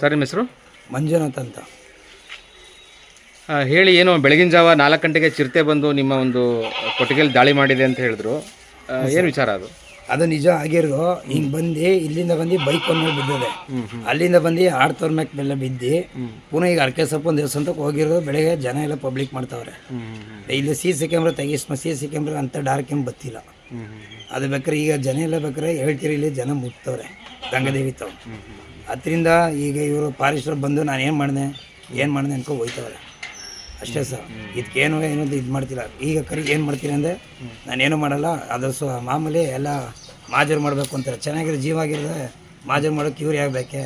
Sir ನಿಮ್ಮ ಹೆಸರು? ಮಂಜುನಾಥ್ ಅಂತ. ಹೇಳಿ, ಏನು ಬೆಳಗಿನ ಜಾವ 4 ಗಂಟೆಗೆ ಚಿರತೆ ಬಂದು ನಿಮ್ಮ ಒಂದು ಕೊಟ್ಟಿಗೆಯಲ್ಲಿ ದಾಳಿ ಮಾಡಿದೆ ಅಂತ ಹೇಳಿದ್ರು, ಏನು ವಿಚಾರ ಅದು? ಅದು ನಿಜ ಆಗಿರೋದು. ಹಿಂಗೆ ಬಂದು ಇಲ್ಲಿಂದ ಬಂದು ಬೈಕ್ ಮೇಲೆ ಬಿದ್ದಿದೆ, ಅಲ್ಲಿಂದ ಬಂದು ಆಡ್ತವ್ರ ಮೇಲೆ ಬಿದ್ದು ಪುನಃ ಈಗ ಅರಕೆ ಸೊಪ್ಪು ದೇವಸ್ಥಾನಕ್ಕೆ ಹೋಗಿರೋದು. ಬೆಳಗ್ಗೆ ಜನ ಎಲ್ಲ ಪಬ್ಲಿಕ್ ಮಾಡ್ತಾವ್ರೆ. ಇಲ್ಲಿ CC ಕ್ಯಾಮ್ರಾ ತೆಗಿಸ್ಮ CC ಕ್ಯಾಮ್ರಾ ಅಂತ ಡಾರ್ಕ್ ಏನು ಬತ್ತಿಲ್ಲ. ಅದು ಬೇಕಾರೆ ಈಗ ಜನ ಎಲ್ಲ ಬೇಕಾರೆ ಹೇಳ್ತೀರಿ, ಇಲ್ಲಿ ಜನ ಮುಟ್ತವ್ರೆ ಗಂಗಾದೇವಿ ತಾವು. ಅದರಿಂದ ಈಗ ಇವರು ಫಾರೆಸ್ಟರ್ ಬಂದು ನಾನು ಏನು ಮಾಡಿದೆ ಅನ್ಕೊ ಹೋಯ್ತವ್ರೆ ಅಷ್ಟೇ ಸರ್. ಇದಕ್ಕೇನು ಏನದು ಇದು ಮಾಡ್ತಿಲ್ಲ. ಈಗ ಕರಿ ಏನು ಮಾಡ್ತೀನಿ ಅಂದರೆ ನಾನೇನು ಮಾಡಲ್ಲ, ಅದು ಮಾಮೂಲಿ ಎಲ್ಲ ಮಾಜರ್ ಮಾಡಬೇಕು ಅಂತಾರೆ. ಚೆನ್ನಾಗಿರೋ ಜೀವ ಆಗಿರೋದೆ ಮಾಜರ್ ಮಾಡೋಕ್ಕೆ ಇವ್ರು ಯಾಕೆ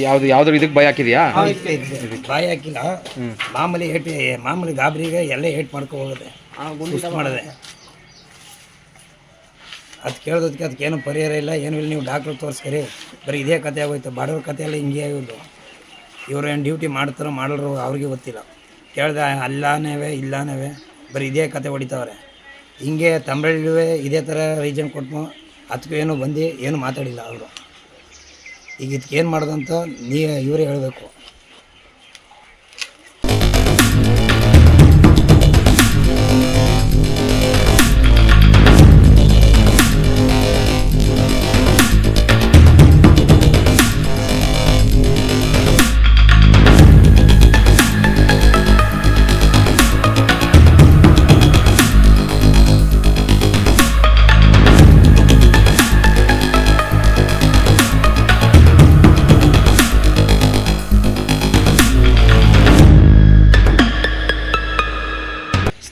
ಯಾವ್ದು ಇದಕ್ಕೆ ಭಯ ಹಾಕಿದೆಯಾ? ಬಾಯಿ ಹಾಕಿಲ್ಲ, ಮಾಮೂಲಿ ಗಾಬರಿಗೆ ಎಲ್ಲ ಏಟ್ ಮಾಡ್ಕೊ ಹೋಗುತ್ತೆ ಮಾಡಿದೆ. ಅದು ಕೇಳೋದಕ್ಕೆ ಅದಕ್ಕೇನು ಪರಿಹಾರ ಇಲ್ಲ, ಏನೂ ಇಲ್ಲ. ನೀವು ಡಾಕ್ಟ್ರ್ ತೋರಿಸ್ಕರಿ, ಬರೀ ಇದೇ ಕತೆ ಆಗೋಯ್ತು. ಬಡವ್ರ ಕತೆ ಎಲ್ಲ ಹಿಂಗೆ ಆಗೋದು. ಇವರು ಏನು ಡ್ಯೂಟಿ ಮಾಡ್ತಾರೋ ಮಾಡೋರು ಅವ್ರಿಗೆ ಗೊತ್ತಿಲ್ಲ. ಕೇಳ್ದೆ ಇಲ್ಲನೇ ಬರೀ ಇದೇ ಕತೆ ಹೊಡಿತಾವ್ರೆ. ಹಿಂಗೆ ತಮಿಳುವೆ ಇದೇ ಥರ ರೀಸನ್ ಕೊಟ್ಟು ಅದಕ್ಕೂ ಏನು ಬಂದು ಏನು ಮಾತಾಡಿಲ್ಲ ಅವರು. ಈಗ ಇದಕ್ಕೇನು ಮಾಡೋದಂತ ಇವರೇ ಹೇಳಬೇಕು.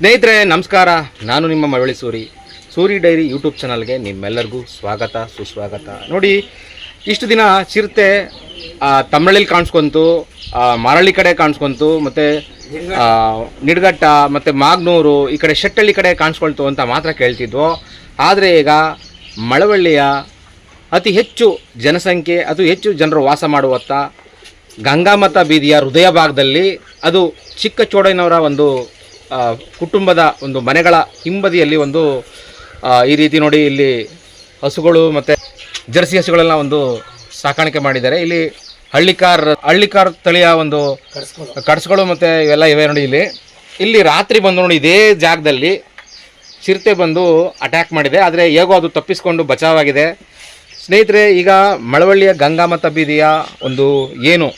ಸ್ನೇಹಿತರೆ ನಮಸ್ಕಾರ, ನಾನು ನಿಮ್ಮ ಮಳವಳ್ಳಿ ಸೂರಿ ಡೈರಿ ಯೂಟ್ಯೂಬ್ ಚಾನಲ್ಗೆ ನಿಮ್ಮೆಲ್ಲರಿಗೂ ಸ್ವಾಗತ ಸುಸ್ವಾಗತ. ನೋಡಿ, ಇಷ್ಟು ದಿನ ಚಿರತೆ ತಮಿಳಲ್ಲಿ ಕಾಣಿಸ್ಕೊಂತು, ಮರಳಿ ಕಡೆ ಕಾಣಿಸ್ಕೊಂತು, ಮತ್ತು ನಿಡ್ಗಟ್ಟ ಮತ್ತು ಮಾಗ್ನೂರು ಈ ಕಡೆ ಶೆಟ್ಟಳ್ಳಿ ಕಡೆ ಕಾಣಿಸ್ಕೊಳ್ತು ಅಂತ ಮಾತ್ರ ಕೇಳ್ತಿದ್ವು. ಆದರೆ ಈಗ ಮಳವಳ್ಳಿಯ ಅತಿ ಹೆಚ್ಚು ಜನಸಂಖ್ಯೆ, ಅತಿ ಹೆಚ್ಚು ಜನರು ವಾಸ ಮಾಡುವತ್ತ ಗಂಗಾಮತ ಬೀದಿಯ ಹೃದಯ ಭಾಗದಲ್ಲಿ, ಅದು ಚಿಕ್ಕ ಚೋಡಯ್ಯನವರ ಒಂದು ಕುಟುಂಬದ ಒಂದು ಮನೆಗಳ ಹಿಂಬದಿಯಲ್ಲಿ ಒಂದು ಈ ರೀತಿ ನೋಡಿ, ಇಲ್ಲಿ ಹಸುಗಳು ಮತ್ತು ಜರ್ಸಿ ಹಸುಗಳೆಲ್ಲ ಒಂದು ಸಾಕಾಣಿಕೆ ಮಾಡಿದ್ದಾರೆ. ಇಲ್ಲಿ ಹಳ್ಳಿಕಾರ್ ತಳಿಯ ಒಂದು ಕಡಸುಗಳು ಮತ್ತು ಇವೆಲ್ಲ ಇವೆ ನೋಡಿ. ಇಲ್ಲಿ ರಾತ್ರಿ ಬಂದು ನೋಡಿ, ಇದೇ ಜಾಗದಲ್ಲಿ ಚಿರತೆ ಬಂದು ಅಟ್ಯಾಕ್ ಮಾಡಿದೆ. ಆದರೆ ಹೇಗೋ ಅದು ತಪ್ಪಿಸ್ಕೊಂಡು ಬಚಾವಾಗಿದೆ. ಸ್ನೇಹಿತರೆ, ಈಗ ಮಳವಳ್ಳಿಯ ಗಂಗಾಮತ ಬೀದಿಯ ಒಂದು ಏನು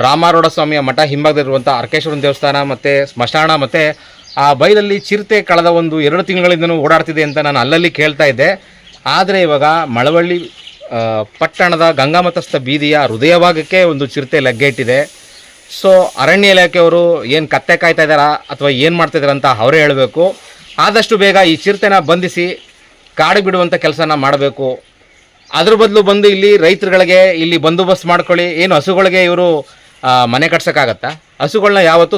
ರಾಮಾರೂಢ ಸ್ವಾಮಿಯ ಮಠ ಹಿಂಭಾಗದಲ್ಲಿರುವಂಥ ಅರ್ಕೇಶ್ವರನ ದೇವಸ್ಥಾನ ಮತ್ತು ಸ್ಮಶಾನ ಮತ್ತು ಆ ಬೈಲಲ್ಲಿ ಚಿರತೆ ಕಳೆದ ಒಂದು 2 ತಿಂಗಳಿಂದನೂ ಓಡಾಡ್ತಿದೆ ಅಂತ ನಾನು ಅಲ್ಲಲ್ಲಿ ಕೇಳ್ತಾ ಇದ್ದೆ. ಆದರೆ ಇವಾಗ ಮಳವಳ್ಳಿ ಪಟ್ಟಣದ ಗಂಗಾಮತಸ್ಥ ಬೀದಿಯ ಹೃದಯ ಭಾಗಕ್ಕೆ ಒಂದು ಚಿರತೆ ಲಗ್ಗೆ ಇಟ್ಟಿದೆ. ಸೊ ಅರಣ್ಯ ಇಲಾಖೆಯವರು ಏನು ಕತ್ತೆ ಕಾಯ್ತಾ ಇದ್ದಾರಾ ಅಥವಾ ಏನು ಮಾಡ್ತಾಯಿದ್ದಾರೆ ಅಂತ ಅವರೇ ಹೇಳಬೇಕು. ಆದಷ್ಟು ಬೇಗ ಈ ಚಿರತೆನ ಬಂಧಿಸಿ ಕಾಡು ಬಿಡುವಂಥ ಕೆಲಸನ ಮಾಡಬೇಕು. ಅದ್ರ ಬದಲು ಬಂದು ಇಲ್ಲಿ ರೈತರುಗಳಿಗೆ ಇಲ್ಲಿ ಬಂದೋಬಸ್ತ್ ಮಾಡ್ಕೊಳ್ಳಿ. ಏನು ಹಸುಗಳಿಗೆ ಇವರು ಮನೆ ಕಟ್ಸೋಕ್ಕಾಗತ್ತಾ? ಹಸುಗಳನ್ನ ಯಾವತ್ತೂ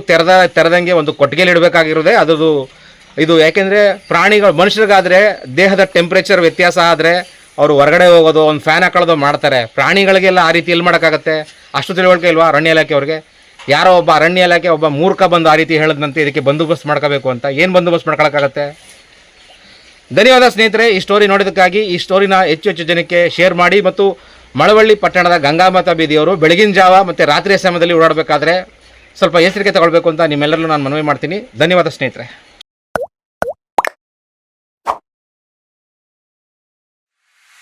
ತೆರೆದಂಗೆ ಒಂದು ಕೊಟ್ಟಿಗೆಯಲ್ಲಿ ಇಡಬೇಕಾಗಿರೋದೇ ಅದದು ಇದು. ಯಾಕೆಂದರೆ ಪ್ರಾಣಿಗಳು, ಮನುಷ್ಯರಿಗಾದರೆ ದೇಹದ ಟೆಂಪ್ರೇಚರ್ ವ್ಯತ್ಯಾಸ ಆದರೆ ಅವರು ಹೊರಗಡೆ ಹೋಗೋದು, ಒಂದು ಫ್ಯಾನ್ ಹಾಕೊಳ್ಳೋದು ಮಾಡ್ತಾರೆ. ಪ್ರಾಣಿಗಳಿಗೆಲ್ಲ ಆ ರೀತಿ ಎಲ್ಲಿ ಮಾಡೋಕ್ಕಾಗತ್ತೆ? ಅಷ್ಟು ತಿಳುವಳಿಕೆ ಇಲ್ವಾ ಅರಣ್ಯ ಇಲಾಖೆಯವ್ರಿಗೆ? ಯಾರೋ ಒಬ್ಬ ಅರಣ್ಯ ಇಲಾಖೆ ಒಬ್ಬ ಮೂರ್ಖ ಬಂದು ಆ ರೀತಿ ಹೇಳಿದಂತೆ ಇದಕ್ಕೆ ಬಂದೋಬಸ್ತ್ ಮಾಡ್ಕೋಬೇಕು ಅಂತ. ಏನು ಬಂದೋಬಸ್ತ್ ಮಾಡ್ಕೊಳಕ್ಕಾಗತ್ತೆ? ಧನ್ಯವಾದ ಸ್ನೇಹಿತರೆ, ಈ ಸ್ಟೋರಿ ನೋಡೋದಕ್ಕಾಗಿ. ಈ ಸ್ಟೋರಿನ ಹೆಚ್ಚು ಜನಕ್ಕೆ ಶೇರ್ ಮಾಡಿ. ಮತ್ತು ಮಳವಳ್ಳಿ ಪಟ್ಟಣದ ಗಂಗಾಮತ ಬೀದಿಯವರು ಬೆಳಗಿನ ಜಾವ ಮತ್ತು ರಾತ್ರಿಯ ಸಮಯದಲ್ಲಿ ಓಡಾಡಬೇಕಾದ್ರೆ ಸ್ವಲ್ಪ ಎಚ್ಚರಿಕೆ ತಗೊಳ್ಬೇಕು ಅಂತ ನಿಮ್ಮೆಲ್ಲರಲ್ಲೂ ನಾನು ಮನವಿ ಮಾಡ್ತೀನಿ. ಧನ್ಯವಾದ ಸ್ನೇಹಿತರೆ.